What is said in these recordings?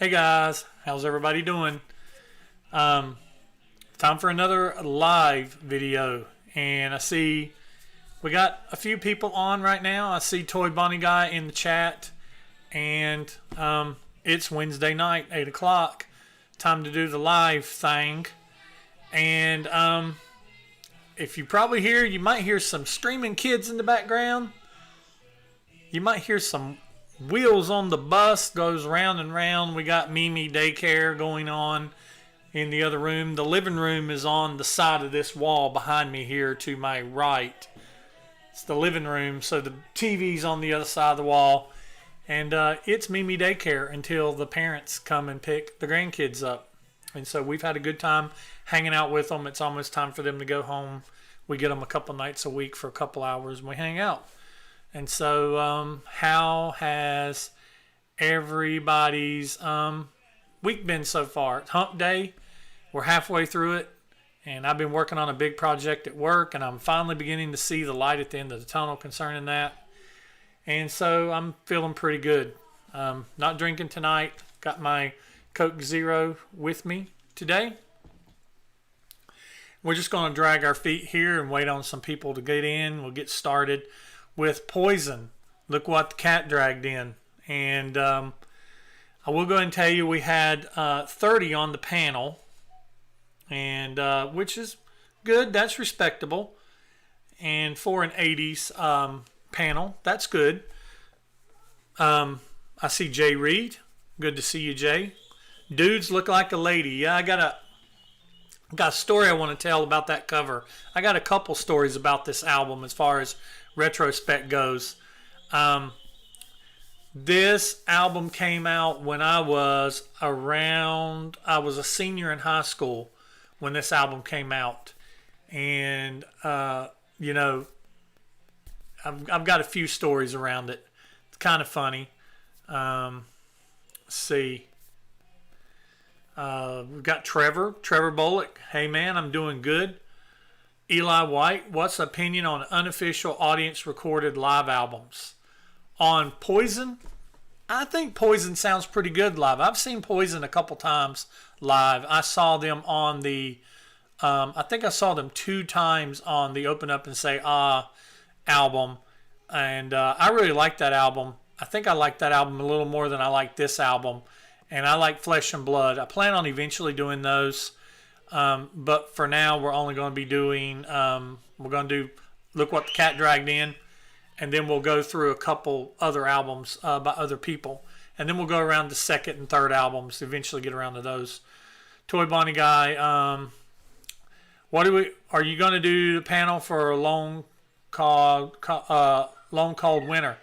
Hey guys, how's everybody doing? Um, Time for another live video, and I see we got a few people on right now. I see Toy Bonnie Guy in the chat, and it's Wednesday night, 8 o'clock. Time to do the live thing, and if you probably hear, you might hear some screaming kids in the background. You might hear some wheels on the bus goes round and round. We got Mimi daycare going on in the other room. The living room is on the side of this wall behind me here to my right. It's the living room, so the TV's on the other side of the wall. And it's Mimi daycare until the parents come and pick the grandkids up. And so we've had a good time hanging out with them. It's almost time for them to go home. We get them a couple nights a week for a couple hours and we hang out. And so how has everybody's week been so far? It's hump day. We're halfway through it. And I've been working on a big project at work. And I'm finally beginning to see the light at the end of the tunnel concerning that. And so I'm feeling pretty good. Not drinking tonight. Got my Coke Zero with me today. We're just going to drag our feet here and wait on some people to get in. We'll get started with Poison. Look what the cat dragged in. And I will go ahead and tell you we had 30 on the panel, and which is good. That's respectable. And for an 80s panel, that's good. I see Jay Reed. Good to see you, Jay. Dudes look like a lady. Yeah, I got a story I want to tell about that cover. I got a couple stories about this album as far as retrospect goes. This album came out when I was a senior in high school when this album came out. And, you know, I've got a few stories around it. It's kind of funny. Let's see. We've got Trevor Bullock. Hey man, I'm doing good. Eli White, what's the opinion on unofficial audience recorded live albums? On Poison, I think Poison sounds pretty good live. I've seen Poison a couple times live. I saw them on the, I think I saw them 2 times on the Open Up and Say Ah album. And I really like that album. I think I like that album a little more than I like this album. And I like Flesh and Blood. I plan on eventually doing those. But for now, we're only going to be doing, we're going to do Look What the Cat Dragged In. And then we'll go through a couple other albums by other people. And then we'll go around the second and third albums, eventually get around to those. Toy Bonnie Guy, are you going to do the panel for a Long Cold Winter?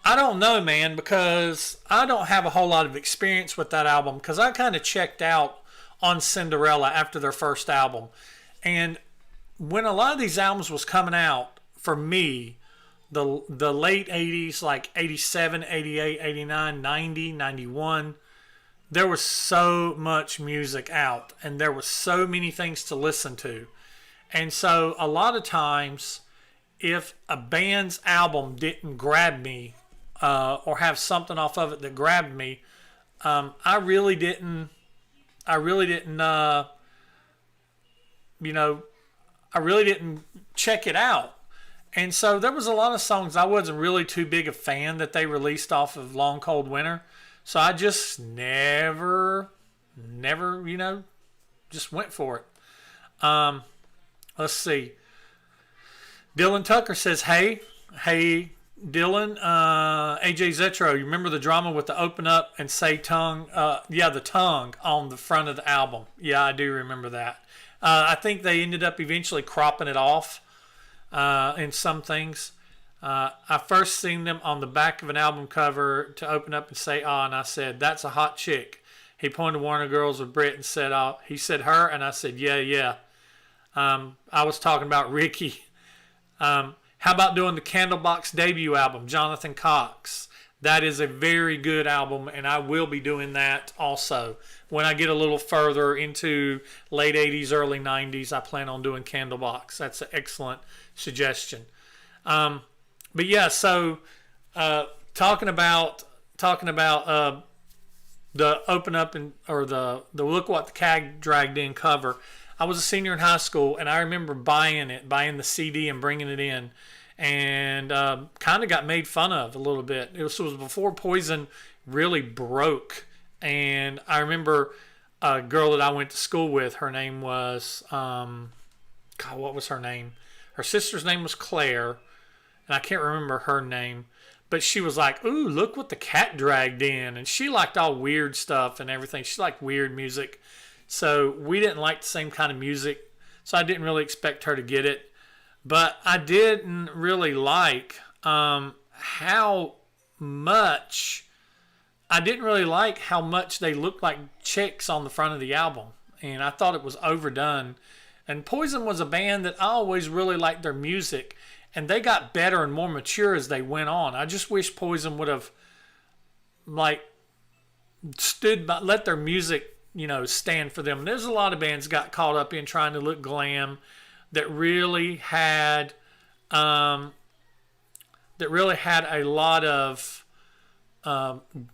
I don't know, man, because I don't have a whole lot of experience with that album because I kind of checked out on Cinderella after their first album. And when a lot of these albums was coming out, for me, the late 80s, like 87, 88, 89, 90, 91, there was so much music out and there was so many things to listen to. And so a lot of times, if a band's album didn't grab me, or have something off of it that grabbed me, I really didn't check it out. And so there was a lot of songs I wasn't really too big a fan that they released off of Long Cold Winter. So I just never, just went for it. Let's see. Dylan Tucker says, hey, Dylan, AJ Zetro, you remember the drama with the Open Up and Say Tongue? The tongue on the front of the album. Yeah, I do remember that. I think they ended up eventually cropping it off in some things. I first seen them on the back of an album cover to Open Up and Say Ah, and I said, that's a hot chick. He pointed to one of the girls with Britt and said, he said her, and I said, yeah. I was talking about Ricky. How about doing the Candlebox debut album, Jonathan Cox? That is a very good album, and I will be doing that also. When I get a little further into late 80s, early 90s, I plan on doing Candlebox. That's an excellent suggestion. But yeah, so talking about the open up and or the look what the cat dragged in cover. I was a senior in high school, and I remember buying the CD and bringing it in, and kind of got made fun of a little bit. It was before Poison really broke, and I remember a girl that I went to school with. Her name was God, what was her name? Her sister's name was Claire, and I can't remember her name. But she was like, "Ooh, look what the cat dragged in," and she liked all weird stuff and everything. She liked weird music, so we didn't like the same kind of music. So I didn't really expect her to get it, but I didn't really like how much. I didn't really like how much they looked like chicks on the front of the album, and I thought it was overdone. And Poison was a band that I always really liked their music, and they got better and more mature as they went on. I just wish Poison would have like let their music, stand for them. There's a lot of bands got caught up in trying to look glam that really had a lot of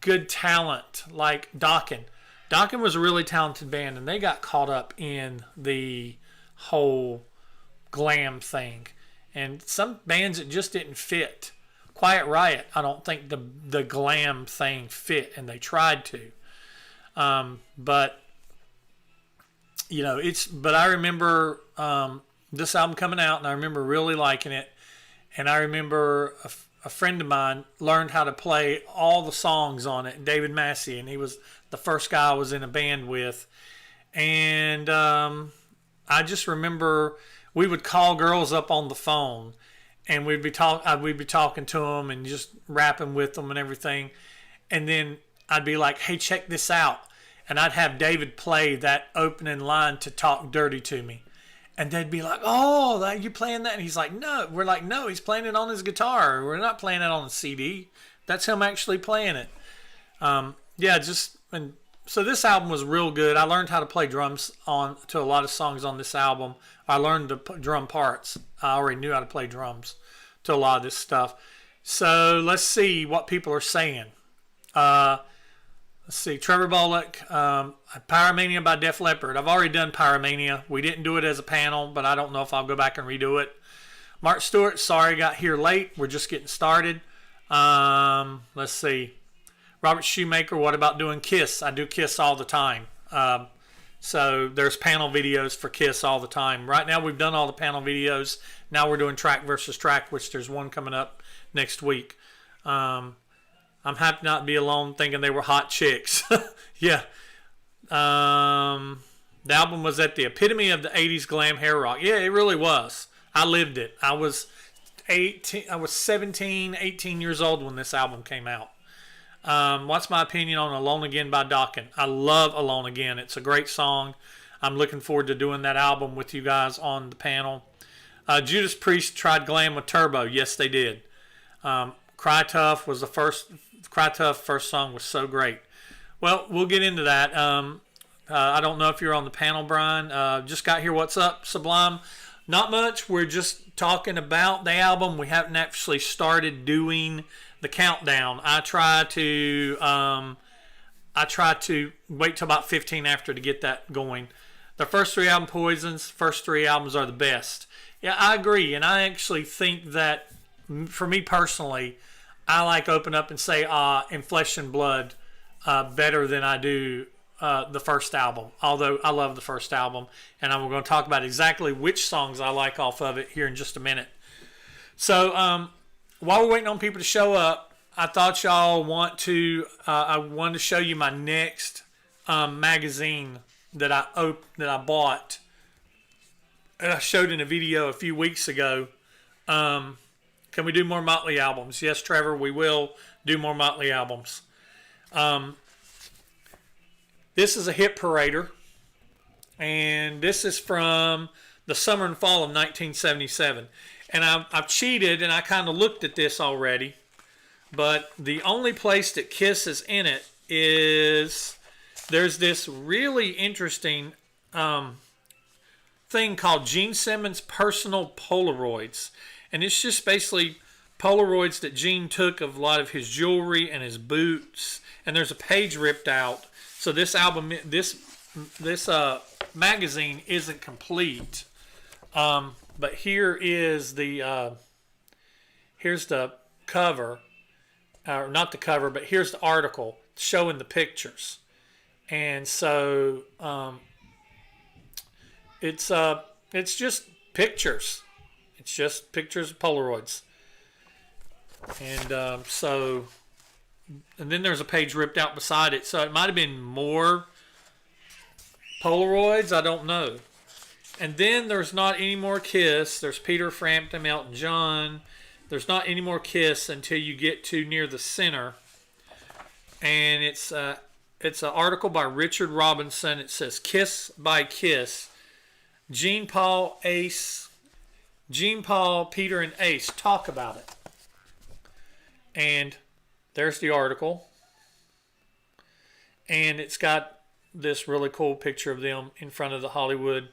good talent, like Dokken. Dokken was a really talented band, and they got caught up in the whole glam thing. And some bands it just didn't fit. Quiet Riot, I don't think the glam thing fit, and they tried to. But I remember this album coming out, and I remember really liking it. And I remember a friend of mine learned how to play all the songs on it, David Massey, and he was the first guy I was in a band with. And I just remember we would call girls up on the phone, and we'd be talking to them and just rapping with them and everything. And then I'd be like, "Hey, check this out," and I'd have David play that opening line to "Talk Dirty to Me," and they'd be like, "Oh, you playing that?" And he's like, "No." We're like, "No, he's playing it on his guitar. We're not playing it on a CD. That's him actually playing it." So this album was real good. I learned how to play drums to a lot of songs on this album. I learned the drum parts. I already knew how to play drums to a lot of this stuff. So let's see what people are saying. Let's see. Trevor Bullock, Pyromania by Def Leppard. I've already done Pyromania. We didn't do it as a panel, but I don't know if I'll go back and redo it. Mark Stewart, sorry got here late. We're just getting started. Let's see. Robert Shoemaker, what about doing Kiss? I do Kiss all the time. So there's panel videos for Kiss all the time. Right now we've done all the panel videos. Now we're doing track versus track, which there's one coming up next week. I'm happy not to be alone thinking they were hot chicks. Yeah. The album was at the epitome of the 80s glam hair rock. Yeah, it really was. I lived it. I was 17, 18 years old when this album came out. What's my opinion on Alone Again by Dokken? I love Alone Again. It's a great song. I'm looking forward to doing that album with you guys on the panel. Judas Priest tried glam with Turbo. Yes, they did. Cry Tough was the first. Cry Tough first song was so great. Well, we'll get into that. I don't know if you're on the panel, Brian. Just got here. What's up, Sublime? Not much. We're just talking about the album. We haven't actually started doing the countdown. I try to wait till about 15 after to get that going. The first three albums are the best. Yeah, I agree, and I actually think that for me personally, I like Open Up and Say in Flesh and Blood better than I do the first album. Although I love the first album, and I'm going to talk about exactly which songs I like off of it here in just a minute. So while we're waiting on people to show up, I thought y'all I wanted to show you my next magazine that I bought. I showed in a video a few weeks ago. Can we do more Motley albums? Yes, Trevor, we will do more Motley albums. This is a hit parader, and this is from the summer and fall of 1977. And I've cheated, and I kind of looked at this already. But the only place that Kiss is in it is there's this really interesting thing called Gene Simmons Personal Polaroids. And it's just basically Polaroids that Gene took of a lot of his jewelry and his boots, and there's a page ripped out. So this album, this magazine isn't complete. But here is here's the cover, or not the cover, but here's the article showing the pictures, and so it's just pictures. It's just pictures of Polaroids, and and then there's a page ripped out beside it. So it might have been more Polaroids. I don't know. And then there's not any more Kiss. There's Peter Frampton, Elton John. There's not any more Kiss until you get to near the center. And it's an article by Richard Robinson. It says Kiss by Kiss. Gene, Paul, Peter, and Ace talk about it. And there's the article. And it's got this really cool picture of them in front of the Hollywood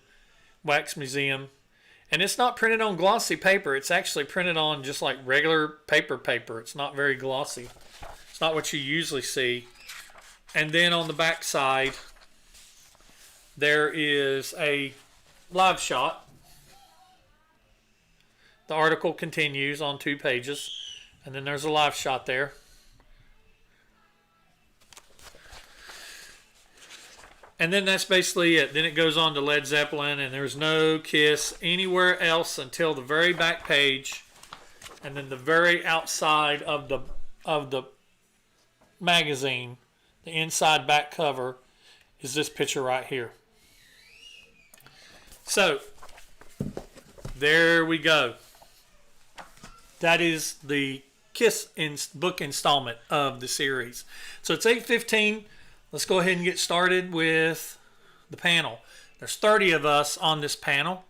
Wax Museum. And it's not printed on glossy paper. It's actually printed on just like regular paper. It's not very glossy. It's not what you usually see. And then on the back side, there is a live shot. The article continues on 2 pages. And then there's a live shot there. And then that's basically it. Then it goes on to Led Zeppelin, and there's no Kiss anywhere else until the very back page. And then the very outside of the magazine, the inside back cover, is this picture right here. So, there we go. That is the Kiss book installment of the series. So it's 8:15. Let's go ahead and get started with the panel. There's 30 of us on this panel.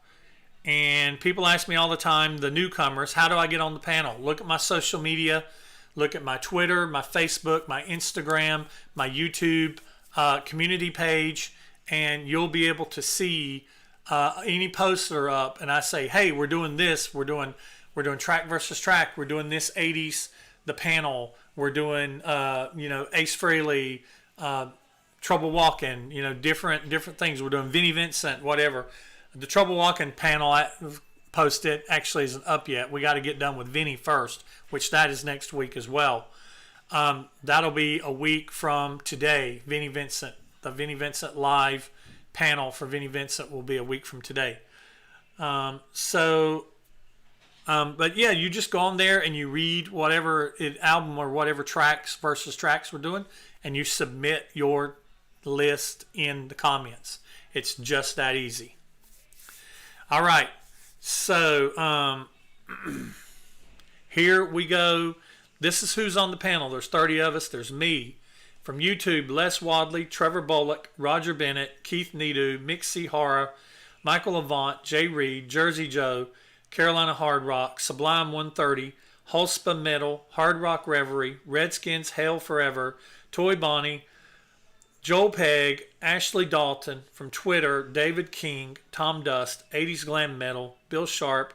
And people ask me all the time, the newcomers, how do I get on the panel? Look at my social media. Look at my Twitter, my Facebook, my Instagram, my YouTube community page. And you'll be able to see any posts that are up. And I say, hey, we're doing this. We're doing track versus track. We're doing this 80s, the panel. We're doing, Ace Frehley, Trouble Walking, different things. We're doing Vinnie Vincent, whatever. The Trouble Walking panel I posted actually isn't up yet. We got to get done with Vinnie first, which that is next week as well. That'll be a week from today. Vinnie Vincent, the Vinnie Vincent live panel for Vinnie Vincent will be a week from today. But yeah, you just go on there and you read whatever album or whatever tracks versus tracks we're doing, and you submit your list in the comments. It's just that easy. All right, so here we go. This is who's on the panel. There's 30 of us. There's me. From YouTube, Les Wadley, Trevor Bullock, Roger Bennett, Keith Nedu, Mick C. Hara, Michael Avant, Jay Reed, Jersey Joe, Carolina Hard Rock, Sublime 130, Hulspa Metal, Hard Rock Reverie, Redskins Hail Forever, Toy Bonnie, Joel Pegg, Ashley Dalton, from Twitter, David King, Tom Dust, 80s Glam Metal, Bill Sharp,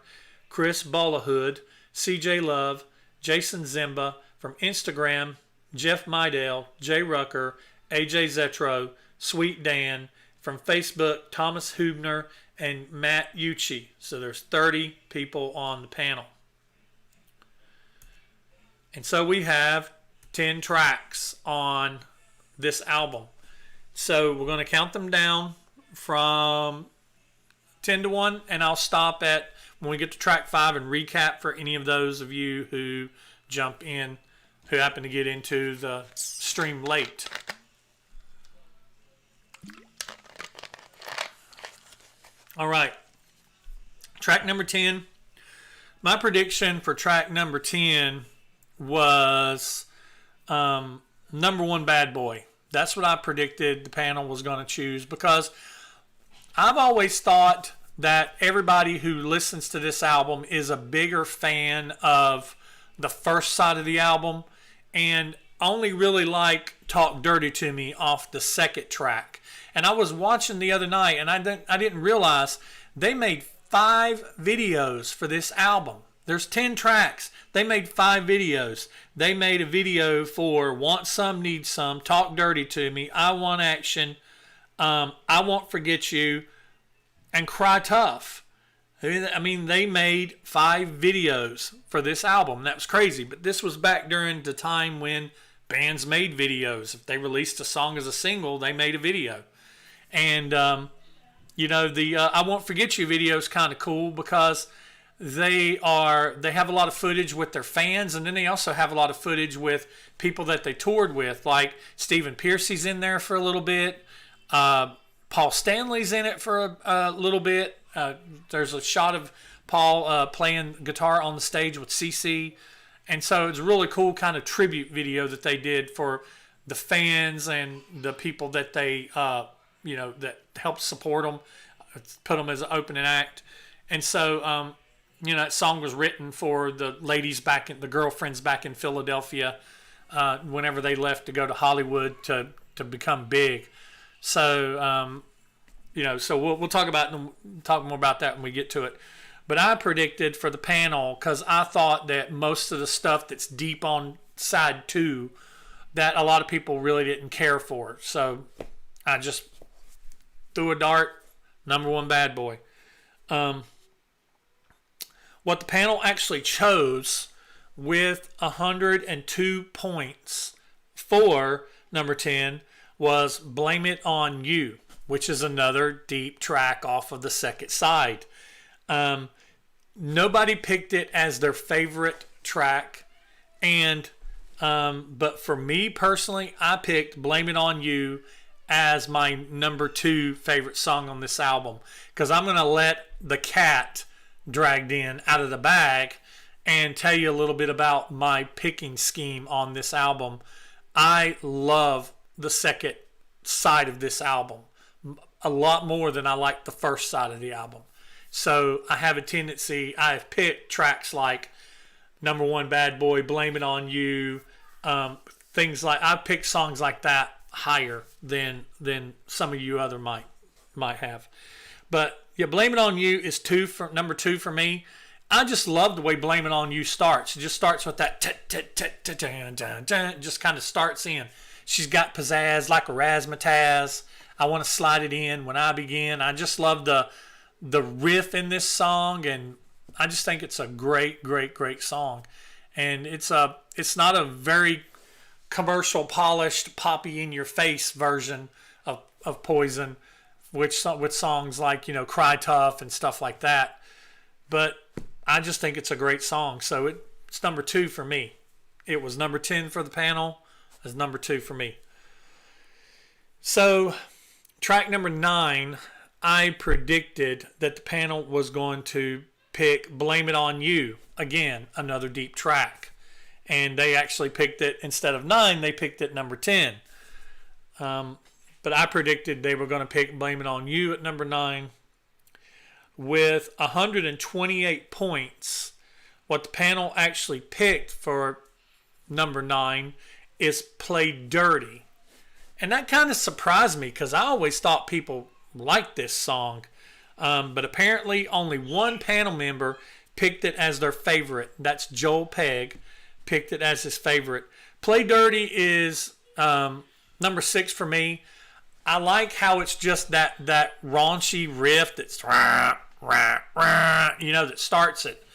Chris Bollahood, CJ Love, Jason Zimba, from Instagram, Jeff Mydale, Jay Rucker, AJ Zetro, Sweet Dan, from Facebook, Thomas Hubner, and Matt Ucci. So there's 30 people on the panel. And so we have 10 tracks on this album. So we're going to count them down from 10 to 1, and I'll stop at when we get to track 5 and recap for any of those of you who jump in, who happen to get into the stream late. All right, track number 10. My prediction for track number 10 was number 1, Bad Boy. That's what I predicted the panel was going to choose, because I've always thought that everybody who listens to this album is a bigger fan of the first side of the album and only really like Talk Dirty to Me off the second track. And I was watching the other night, and I didn't realize they made 5 videos for this album. There's 10 tracks. They made 5 videos. They made a video for Want Some, Need Some, Talk Dirty to Me, I Want Action, I Won't Forget You, and Cry Tough. I mean, they made 5 videos for this album. That was crazy. But this was back during the time when bands made videos. If they released a song as a single, they made a video. And, the I Won't Forget You video is kind of cool because they have a lot of footage with their fans, and then they also have a lot of footage with people that they toured with. Like Stephen Pearcy's in there for a little bit. Paul Stanley's in it for a little bit. There's a shot of Paul playing guitar on the stage with CC. And so it's a really cool kind of tribute video that they did for the fans and the people that they, that helped support them, put them as an opening act. And so, that song was written for the the girlfriends back in Philadelphia whenever they left to go to Hollywood to become big. So, so we'll talk more about that when we get to it. But I predicted for the panel, because I thought that most of the stuff that's deep on side 2, that a lot of people really didn't care for. So I just threw a dart, number 1 Bad Boy. What the panel actually chose with 102 points for number 10 was Blame It On You, which is another deep track off of the second side. Nobody picked it as their favorite track, but for me personally, I picked Blame It On You as my number 2 favorite song on this album, because I'm going to let the cat dragged in out of the bag and tell you a little bit about my picking scheme on this album. I love the second side of this album a lot more than I like the first side of the album. So I have a tendency, I've picked tracks like number 1 Bad Boy, Blame It On You, things like, I picked songs like that higher than some of you other might have. But yeah, Blame It On You is number 2 for me. I just love the way Blame It On You starts. It just starts with that just kind of starts in. She's got pizzazz like a razzmatazz. I want to slide it in when I begin. I just love the riff in this song, and I just think it's a great, great, great song. And it's not a very commercial, polished, poppy in your face version of Poison, with songs like Cry Tough and stuff like that. But I just think it's a great song. So it's number 2 for me. It was number 10 for the panel. It's number 2 for me. So track number 9, I predicted that the panel was going to pick Blame It On You. Again, another deep track. And they actually picked it, instead of 9, they picked it number 10. But I predicted they were going to pick Blame It On You at number 9. With 128 points, what the panel actually picked for number 9 is Play Dirty. And that kind of surprised me, because I always thought people liked this song. But apparently only one panel member picked it as their favorite. That's Joel Pegg, picked it as his favorite. Play Dirty is number 6 for me. I like how it's just that raunchy riff that's that starts it.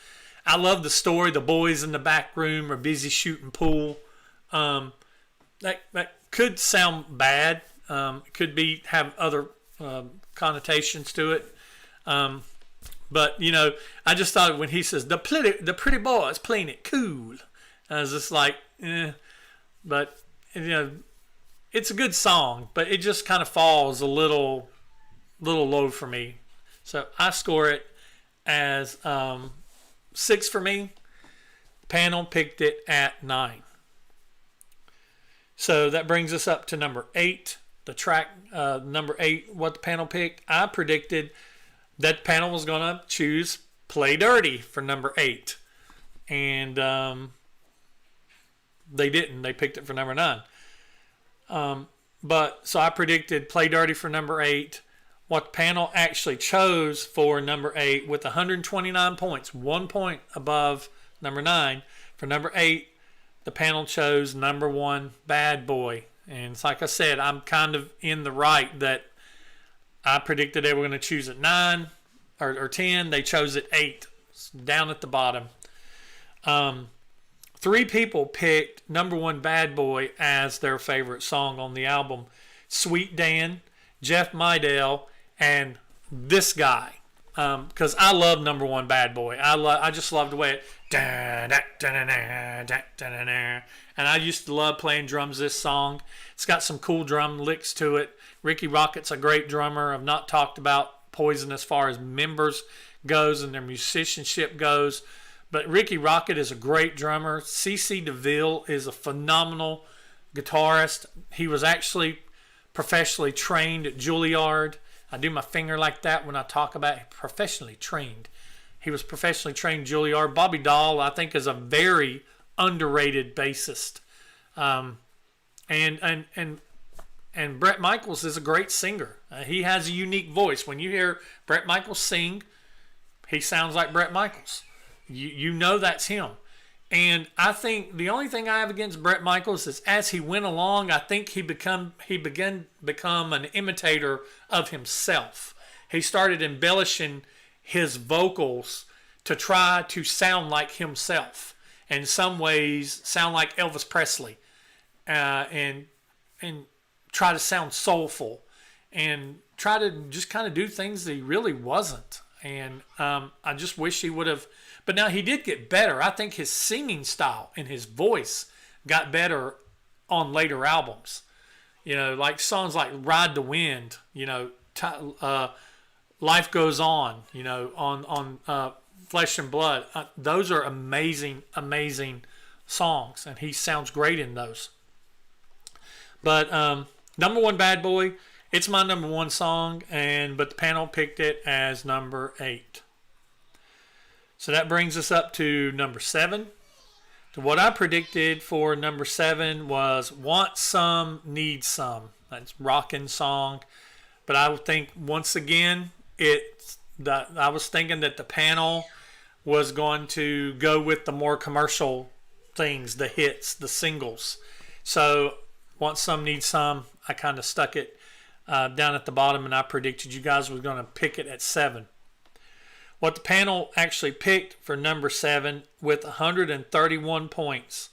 I love the story. The boys in the back room are busy shooting pool. That could sound bad. It could have other connotations to it. But I just thought when he says the pretty boys playing it cool, I was just like, But it's a good song, but it just kind of falls a little low for me. So I score it as 6 for me. Panel picked it at 9. So that brings us up to number 8. The track number 8, what the panel picked. I predicted that the panel was going to choose Play Dirty for number 8. And they didn't. They picked it for number 9. So I predicted Play Dirty for number 8 what the panel actually chose for number 8 with 129 points, 1 point above number 9. For number 8, the panel chose number 1, Bad Boy. And it's like I said, I'm kind of in the right that I predicted they were going to choose at 9 or 10. They chose at 8, down at the bottom. 3 people picked number 1, Bad Boy as their favorite song on the album. Sweet Dan, Jeff Mydell, and this guy. Because I love number 1, Bad Boy. I just love the way it... And I used to love playing drums this song. It's got some cool drum licks to it. Ricky Rocket's a great drummer. I've not talked about Poison as far as members goes and their musicianship goes. But Ricky Rocket is a great drummer. CC DeVille is a phenomenal guitarist. He was actually professionally trained at Juilliard. I do my finger like that when I talk about professionally trained. He was professionally trained Juilliard. Bobby Dahl, I think, is a very underrated bassist. And Bret Michaels is a great singer. He has a unique voice. When you hear Bret Michaels sing, he sounds like Bret Michaels. You know that's him. And I think the only thing I have against Bret Michaels is as he went along, I think he began to become an imitator of himself. He started embellishing his vocals to try to sound like himself. In some ways, sound like Elvis Presley, and try to sound soulful, and try to just kind of do things that he really wasn't. And I just wish he would have. But now he did get better. I think his singing style and his voice got better on later albums. You know, like songs like Ride the Wind, you know, Life Goes On, you know, on Flesh and Blood. Those are amazing, amazing songs, and he sounds great in those. But number 1, Bad Boy, it's my number 1 song, but the panel picked it as number 8. So that brings us up to number 7. So what I predicted for number 7 was Want Some, Need Some. That's rockin' song. But I would think once again, I was thinking that the panel was going to go with the more commercial things, the hits, the singles. So Want Some, Need Some, I kind of stuck it down at the bottom, and I predicted you guys were going to pick it at 7. What the panel actually picked for number 7 with 131 points,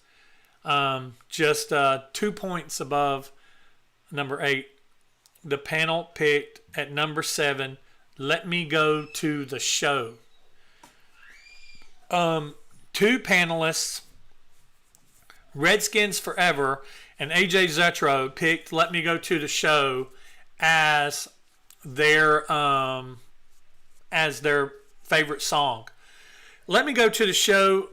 just 2 points above number 8. The panel picked at number 7, Let Me Go to the Show. 2 panelists, Redskins Forever and AJ Zetro, picked Let Me Go to the Show as their favorite song. Let Me Go to the Show,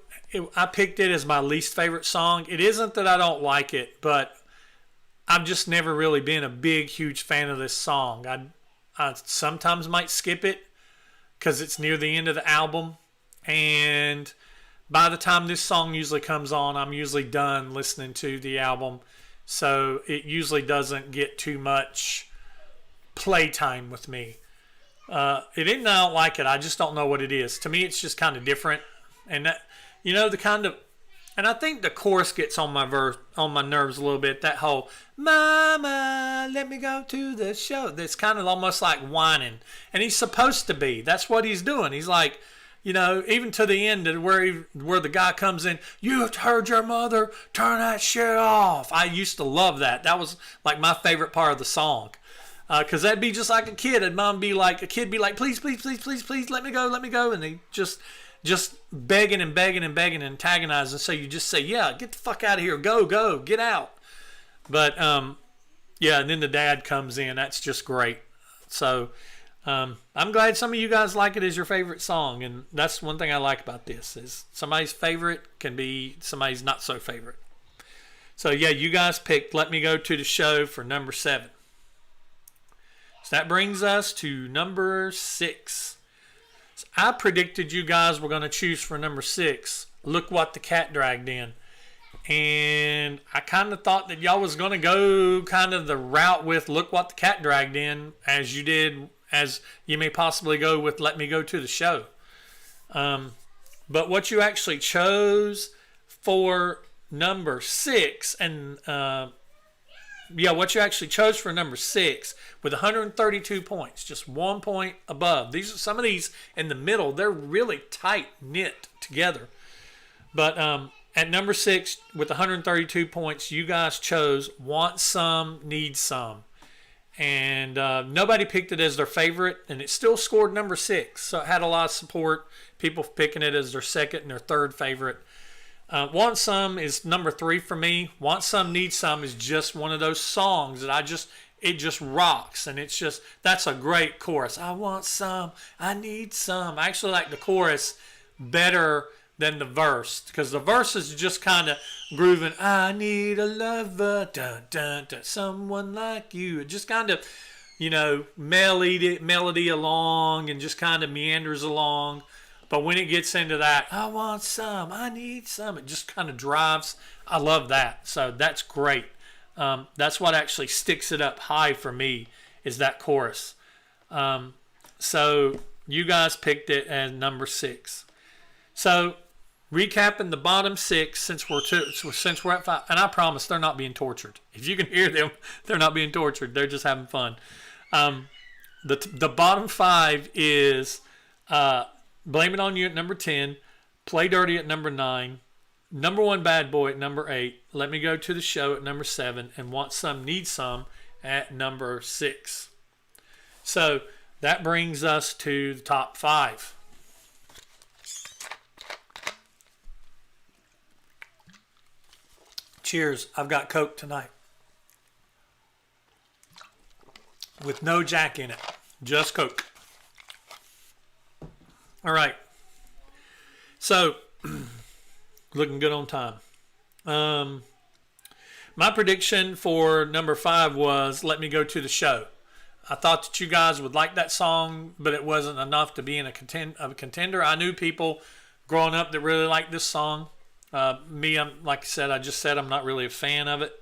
I picked it as my least favorite song. It isn't that I don't like it, but I've just never really been a big, huge fan of this song. I sometimes might skip it because it's near the end of the album. And by the time this song usually comes on, I'm usually done listening to the album. So it usually doesn't get too much playtime with me. It isn't that I don't like it. I just don't know what it is. To me, it's just kind of different. And that, you know, and I think the chorus gets on my nerves a little bit. That whole, Mama, let me go to the show. That's kind of almost like whining. And he's supposed to be. That's what he's doing. He's like, you know, even to the end where the guy comes in, you heard your mother, turn that shit off. I used to love that. That was like my favorite part of the song. Because that'd be just like a kid. And mom be like, please, please, please, please, please, let me go. And they just begging and begging and begging and antagonizing. So you just say, yeah, get the fuck out of here. Go, get out. But, yeah, and then the dad comes in. That's just great. So I'm glad some of you guys like it as your favorite song. And that's one thing I like about this is somebody's favorite can be somebody's not so favorite. So, yeah, you guys picked Let Me Go to the Show for number 7. So that brings us to number 6. So I predicted you guys were going to choose for number 6, Look What the Cat Dragged In. And I kind of thought that y'all was going to go kind of the route with Look What the Cat Dragged In as you did as you may possibly go with Let Me Go to the Show. But what you actually chose for number 6, and what you actually chose for number 6 with 132 points, just 1 point above. These are some of these in the middle. They're really tight knit together. But at number 6 with 132 points, you guys chose Want Some, Need Some. And nobody picked it as their favorite, and it still scored number 6. So it had a lot of support, people picking it as their second and their third favorite. Want Some is number 3 for me. Want Some, Need Some is just one of those songs that it just rocks, and that's a great chorus. I want some, I need some. I actually like the chorus better than the verse, because the verse is just kind of grooving. I need a lover, dun, dun, dun, someone like you. It just kind of, melody along and just kind of meanders along. But when it gets into that, I want some, I need some, it just kind of drives. I love that. So that's great. That's what actually sticks it up high for me, is that chorus. So you guys picked it as number 6. So recapping the bottom 6, since we're at 5, and I promise they're not being tortured. If you can hear them, they're not being tortured. They're just having fun. The bottom 5 is Blame It On You at number 10, Play Dirty at number 9, Number 1 Bad Boy at number 8, Let Me Go to the Show at number 7, and Want Some, Need Some at number 6. So that brings us to the top 5. Cheers. I've got Coke tonight with no Jack in it, just Coke. All right. So, looking good on time. My prediction for number 5 was Let Me Go to the Show. I thought that you guys would like that song, but it wasn't enough to be in a contender. I knew people growing up that really liked this song. Me, like I said, I'm not really a fan of it.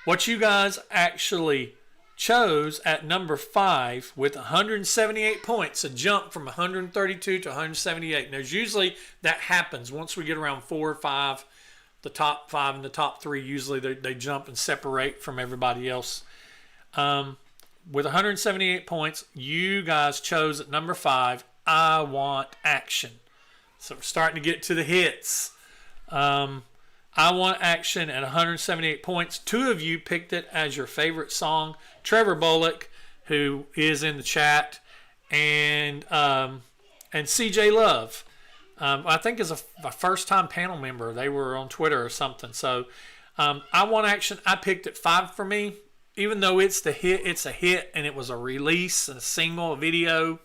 What you guys actually chose at number 5 with 178 points, a jump from 132 to 178. And there's usually that happens once we get around 4 or 5. The top 5 and the top 3 usually they jump and separate from everybody else. With 178 points, you guys chose at number 5, I Want Action. So we're starting to get to the hits. I Want Action at 178 points. 2 of you picked it as your favorite song. Trevor Bullock, who is in the chat, and CJ Love. I think is a first-time panel member. They were on Twitter or something. So I Want Action, I picked at 5 for me. Even though it's a hit, and it was a release, and a single, a video.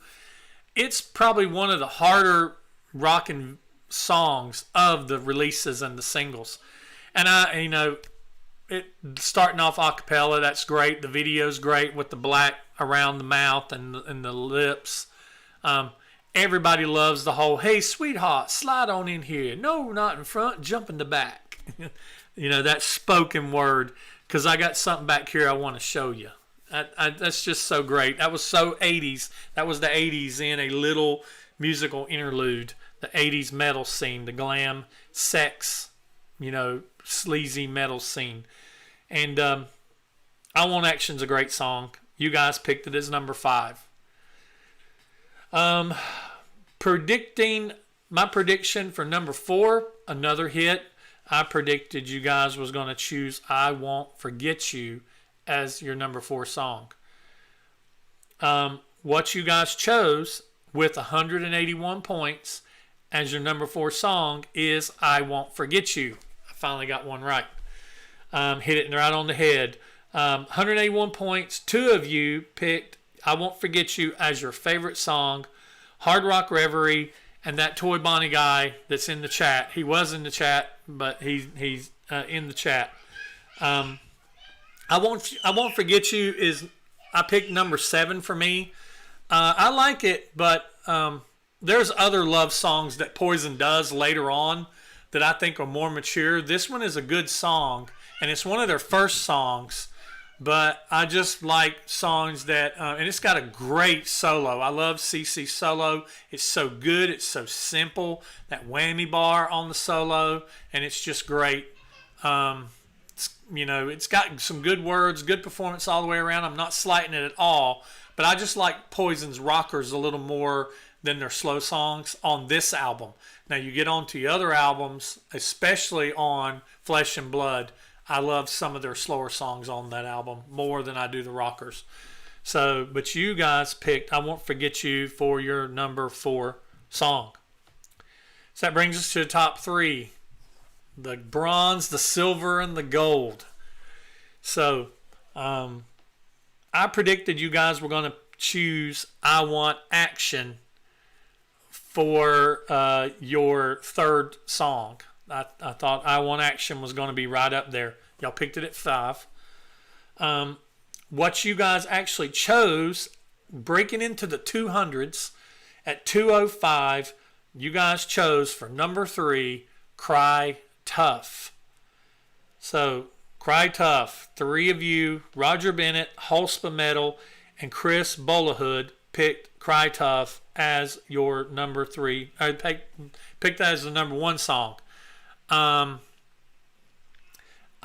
It's probably one of the harder rocking songs of the releases and the singles. And it starting off a cappella, that's great. The video's great with the black around the mouth and the lips. Everybody loves the whole, hey, sweetheart, slide on in here. No, not in front, jump in the back. That spoken word, because I got something back here I want to show you. That's just so great. That was so 80s. That was the 80s in a little musical interlude. The 80s metal scene, the glam, sex, sleazy metal scene. And I Want Action's a great song. You guys picked it as number 5. My prediction for number 4, another hit. I predicted you guys was going to choose I Won't Forget You as your number 4 song. What you guys chose with 181 points as your number 4 song is I Won't Forget You. I finally got one right. Hit it right on the head. 181 points. 2 of you picked I Won't Forget You as your favorite song. Hard Rock Reverie, and that Toy Bonnie guy that's in the chat. He was in the chat, but he's in the chat. I Won't Forget You is, I picked number 7 for me. I like it, but there's other love songs that Poison does later on that I think are more mature. This one is a good song, and it's one of their first songs But I just like songs that, and it's got a great solo. I love CC solo. It's so good. It's so simple. That whammy bar on the solo, and it's just great. It's got some good words, good performance all the way around. I'm not slighting it at all, but I just like Poison's rockers a little more than their slow songs on this album. Now you get on to the other albums, especially on Flesh and Blood. I love some of their slower songs on that album more than I do the rockers. So, but you guys picked I Won't Forget You for your number 4 song. So that brings us to the top 3. The bronze, the silver, and the gold. So, I predicted you guys were going to choose I Want Action for your third song. I thought I Want Action was going to be right up there. Y'all picked it at 5. What you guys actually chose, breaking into the 200s at 205, you guys chose for number 3, Cry Tough. So, Cry Tough, 3 of you, Roger Bennett, Holspa Metal, and Chris Bolahood picked Cry Tough as your number 3. I picked that as the number 1 song.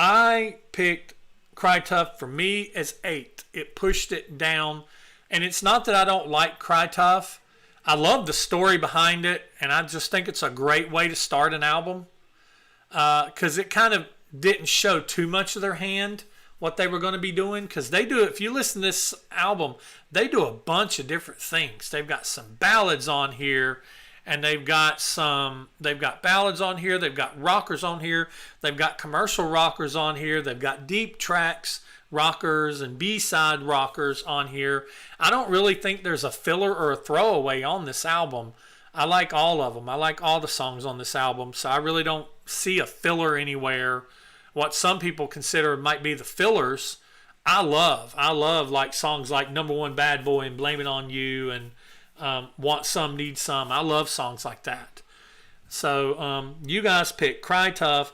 I picked Cry Tough for me as 8. It pushed it down. And it's not that I don't like Cry Tough. I love the story behind it, and I just think it's a great way to start an album. Because it kind of didn't show too much of their hand, what they were going to be doing. Because they do, if you listen to this album, they do a bunch of different things. They've got some ballads on here, and they've got ballads on here, they've got rockers on here, they've got commercial rockers on here, they've got deep tracks rockers and B-side rockers on here. I don't really think there's a filler or a throwaway on this album. I like all of them. I like all the songs on this album, so I really don't see a filler anywhere. What some people consider might be the fillers, I love like songs like Number One Bad Boy and Blame It On You and Want Some, Need Some. I love songs like that. So you guys pick Cry Tough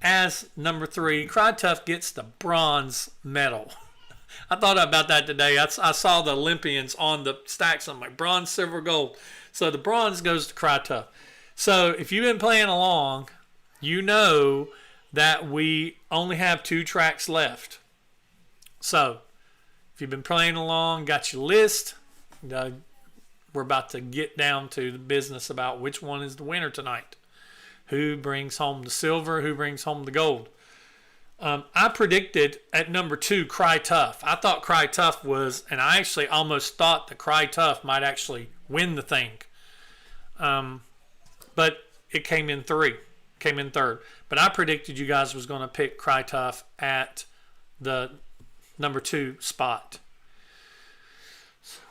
as number 3. Cry Tough gets the bronze medal. I thought about that today. I saw the Olympians on the stacks. I'm like, bronze, silver, gold. So the bronze goes to Cry Tough. So if you've been playing along, you know that we only have 2 tracks left. So if you've been playing along, got your list, we're about to get down to the business about which one is the winner tonight. Who brings home the silver? Who brings home the gold? I predicted at number 2, Cry Tough. I thought Cry Tough was, and I actually almost thought that Cry Tough might actually win the thing. But it came in third. But I predicted you guys was going to pick Cry Tough at the number 2 spot.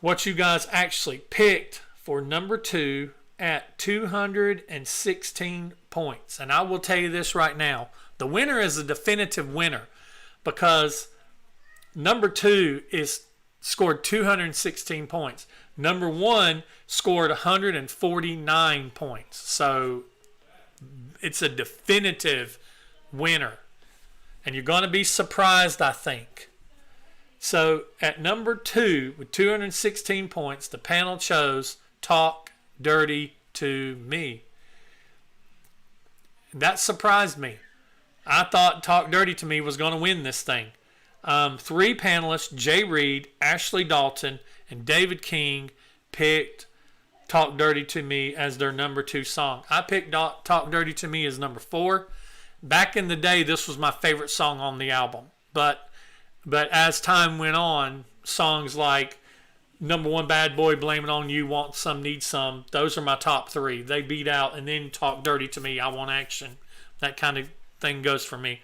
What you guys actually picked for number 2 at 216 points. And I will tell you this right now. The winner is a definitive winner because number 2 scored 216 points. Number 1 scored 149 points. So it's a definitive winner. And you're going to be surprised, I think. So at number 2 with 216 points, the panel chose Talk Dirty to Me. That surprised me. I thought Talk Dirty to Me was going to win this thing. 3 panelists, Jay Reed, Ashley Dalton, and David King, picked Talk Dirty to Me as their number 2 song. I picked Talk Dirty to Me as number 4. Back in the day, this was my favorite song on the album. But as time went on, songs like Number One Bad Boy, Blame It On You, Want Some, Need Some, those are my top 3. They beat out, and then Talk Dirty to Me, I Want Action. That kind of thing goes for me.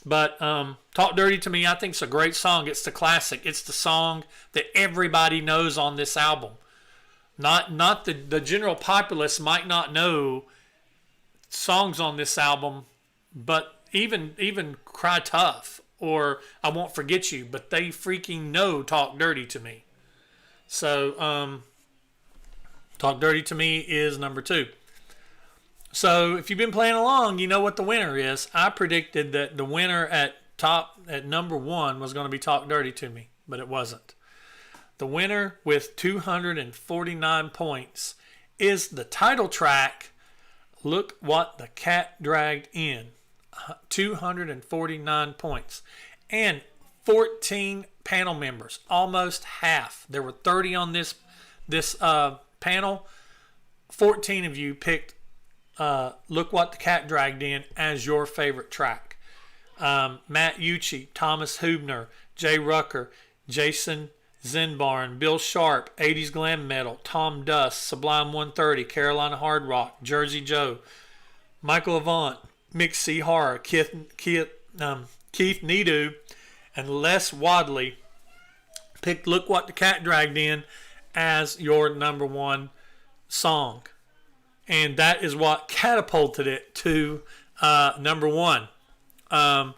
But Talk Dirty to Me, I think, is a great song. It's the classic. It's the song that everybody knows on this album. Not the general populace might not know songs on this album, but even Cry Tough or I Won't Forget You, but they freaking know Talk Dirty to Me. So Talk Dirty to Me is number 2. So if you've been playing along, you know what the winner is. I predicted that the winner at at number 1 was going to be Talk Dirty to Me, but it wasn't. The winner with 249 points is the title track, Look What the Cat Dragged In. 249 points. And 14 panel members, almost half. There were 30 on this panel. 14 of you picked Look What the Cat Dragged In as your favorite track. Matt Ucci, Thomas Hubner, Jay Rucker, Jason Zinbarn, Bill Sharp, 80s Glam Metal, Tom Dust, Sublime 130, Carolina Hard Rock, Jersey Joe, Michael Avant, Mick C. Horror, Keith Needu, and Les Wadley picked Look What the Cat Dragged In as your number 1 song. And that is what catapulted it to number 1. I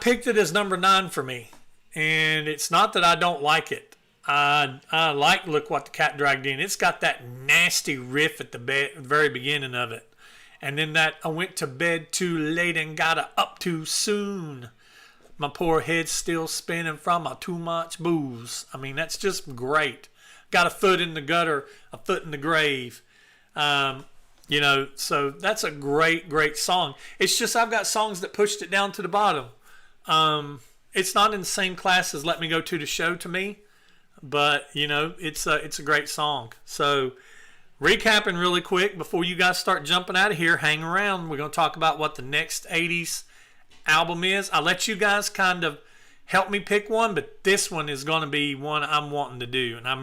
picked it as number 9 for me. And it's not that I don't like it. I like Look What the Cat Dragged In. It's got that nasty riff at the very beginning of it. And then that I went to bed too late and got up too soon. My poor head's still spinning from too much booze. I mean, that's just great. Got a foot in the gutter, a foot in the grave. So that's a great, great song. It's just I've got songs that pushed it down to the bottom. It's not in the same class as Let Me Go to the Show to me, but it's a great song. So recapping really quick before you guys start jumping out of here, hang around. We're going to talk about what the next 80s album is. I'll let you guys kind of help me pick one, but this one is going to be one I'm wanting to do. And I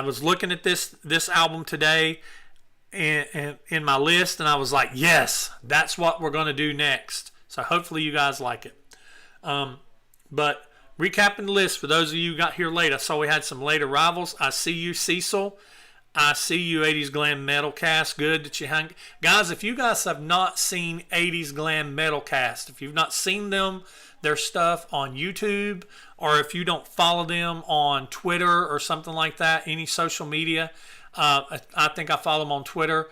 was looking at this album today and in my list, and I was like, yes, that's what we're going to do next. So hopefully you guys like it. But recapping the list for those of you who got here late, I saw we had some late arrivals. I see you, Cecil. I see you, 80s Glam Metal Cast. Good that you hang. Guys, if you guys have not seen 80s Glam Metal Cast, if you've not seen their stuff on YouTube, or if you don't follow them on Twitter or something like that, any social media, I think I follow them on Twitter.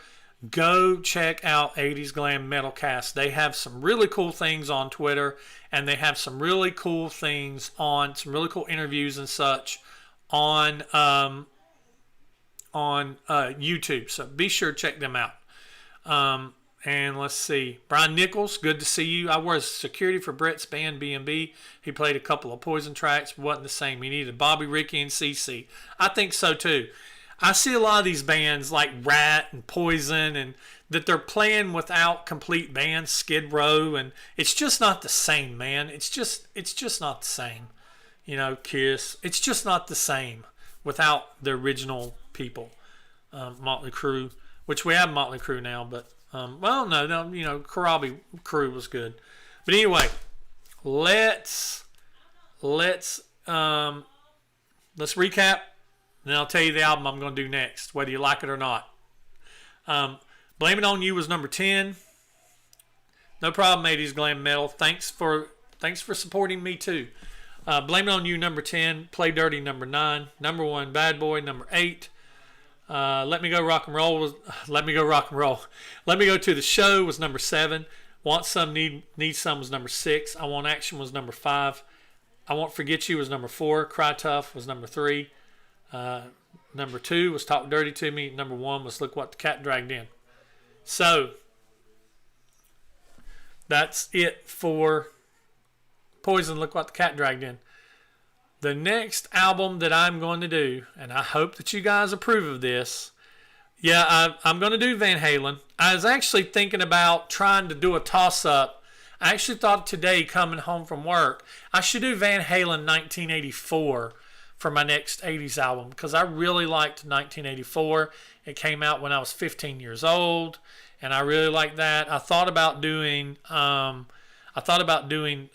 Go check out 80s Glam Metal Cast. They have some really cool things on Twitter, and they have some really cool things on some really cool interviews and such on YouTube. So be sure to check them out. And let's see, Brian Nichols, good to see you. I was security for Brett's band B&B. He played a couple of Poison tracks, wasn't the same. He needed Bobby, Ricky, and CC. I think so too. I see a lot of these bands like Rat and Poison, and that they're playing without complete bands, Skid Row, and it's just not the same, man. It's just not the same. Kiss. It's just not the same without the original people. Motley Crue, which we have Motley Crue now, but Karabi Crew was good. But anyway, let's recap. And then I'll tell you the album I'm going to do next, whether you like it or not. Blame It On You was number 10. No problem, 80s Glam Metal. Thanks for supporting me too. Blame It On You, number 10. Play Dirty, number 9. Number 1, Bad Boy, number 8. Let Me Go Rock and Roll. Let Me Go to the Show was number 7. Want Some, Need Some was number 6. I Want Action was number 5. I Won't Forget You was number 4. Cry Tough was number 3. Number 2 was Talk Dirty to Me. Number 1 was Look What the Cat Dragged In. So that's it for Poison, Look What the Cat Dragged In. The next album that I'm going to do, and I hope that you guys approve of this. Yeah, I'm going to do Van Halen. I was actually thinking about trying to do a toss-up. I actually thought today, coming home from work, I should do Van Halen 1984 for my next 80s album, because I really liked 1984. It came out when I was 15 years old, and I really liked that. I thought about doing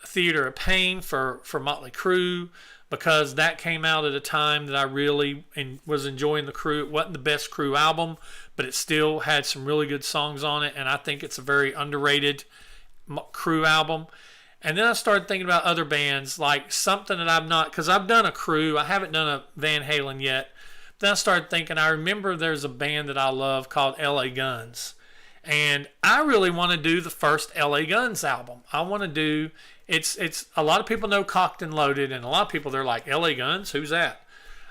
Theater of Pain for Motley Crue, because that came out at a time that I really was enjoying the Crue. It wasn't the best Crue album, but it still had some really good songs on it, and I think it's a very underrated Crue album. And then I started thinking about other bands, like something that I've not, because I've done a Crue, I haven't done a Van Halen yet. Then I started thinking, I remember there's a band that I love called LA Guns. And I really want to do the first LA Guns album. I want to do it's a lot of people know Cocked and Loaded, and a lot of people they're like, LA Guns, who's that?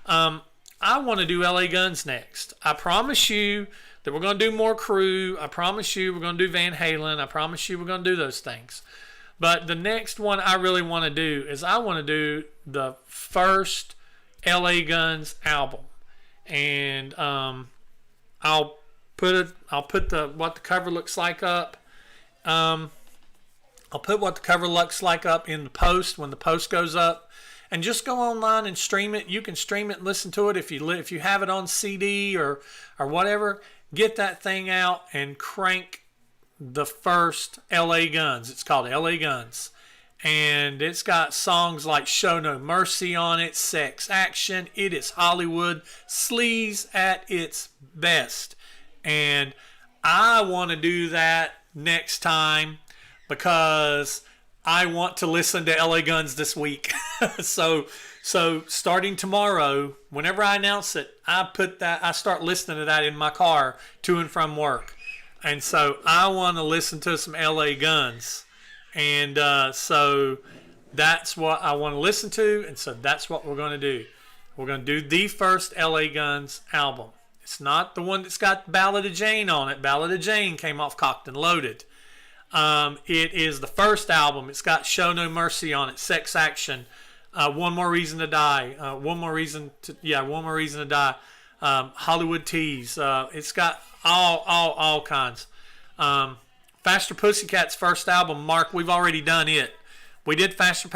I want to do LA Guns next. I promise you that we're going to do more Crew. I promise you we're going to do Van Halen. I promise you we're going to do those things. But the next one I really want to do is I want to do the first LA Guns album, and I'll put what the cover looks like up. I'll put what the cover looks like up in the post when the post goes up, and just go online and stream it. You can stream it and listen to it if you have it on CD or whatever. Get that thing out and crank the first LA Guns. It's called LA Guns. And it's got songs like Show No Mercy on it, Sex Action, It Is Hollywood, Sleaze at its best. And I want to do that next time because I want to listen to LA Guns this week. So starting tomorrow, whenever I announce it, I start listening to that in my car to and from work. And so I want to listen to some LA Guns. And so that's what I want to listen to. And so that's what we're going to do. We're going to do the first LA Guns album. It's not the one that's got Ballad of Jane on it. Ballad of Jane came off Cocked and Loaded. It is the first album. It's got Show No Mercy on it, Sex Action, One More Reason to Die, One More Reason to Die, Hollywood Tease. It's got all kinds. Faster Pussycat's first album, Mark, we've already done it. We did Faster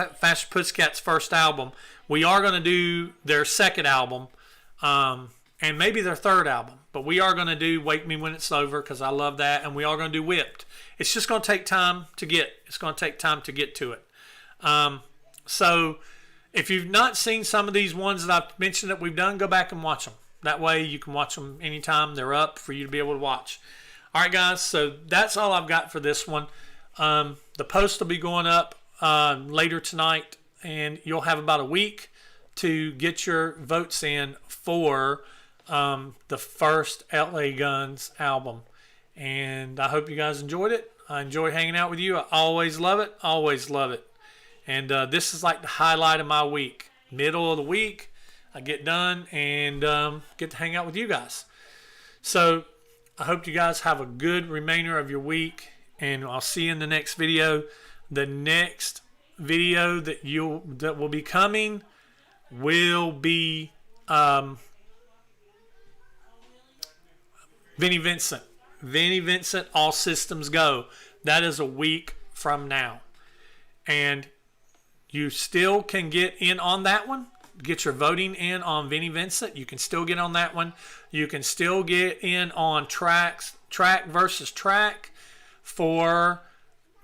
Pussycat's first album. We are going to do their second album, and maybe their third album. But we are going to do Wake Me When It's Over because I love that, and we are going to do Whipped. It's just going to take time to get. It's going to take time to get to it. So if you've not seen some of these ones that I've mentioned that we've done, go back and watch them. That way you can watch them anytime they're up for you to be able to watch. All right, guys, so that's all I've got for this one. The post will be going up later tonight, and you'll have about a week to get your votes in for the first LA Guns album. And I hope you guys enjoyed it. I enjoy hanging out with you. I always love it. Always love it. And this is like the highlight of my week. Middle of the week, I get done and get to hang out with you guys. So I hope you guys have a good remainder of your week, and I'll see you in the next video. The next video that will be coming will be Vinnie Vincent. Vinnie Vincent, All Systems Go. That is a week from now. And you still can get in on that one. Get your voting in on Vinnie Vincent. You can still get on that one. You can still get in on track versus track for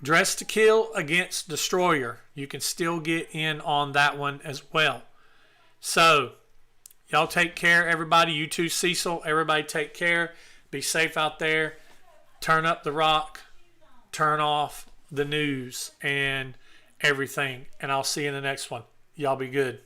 Dress to Kill against Destroyer. You can still get in on that one as well. So, y'all take care, everybody. You too, Cecil. Everybody take care. Be safe out there. Turn up the rock. Turn off the news and everything. And I'll see you in the next one. Y'all be good.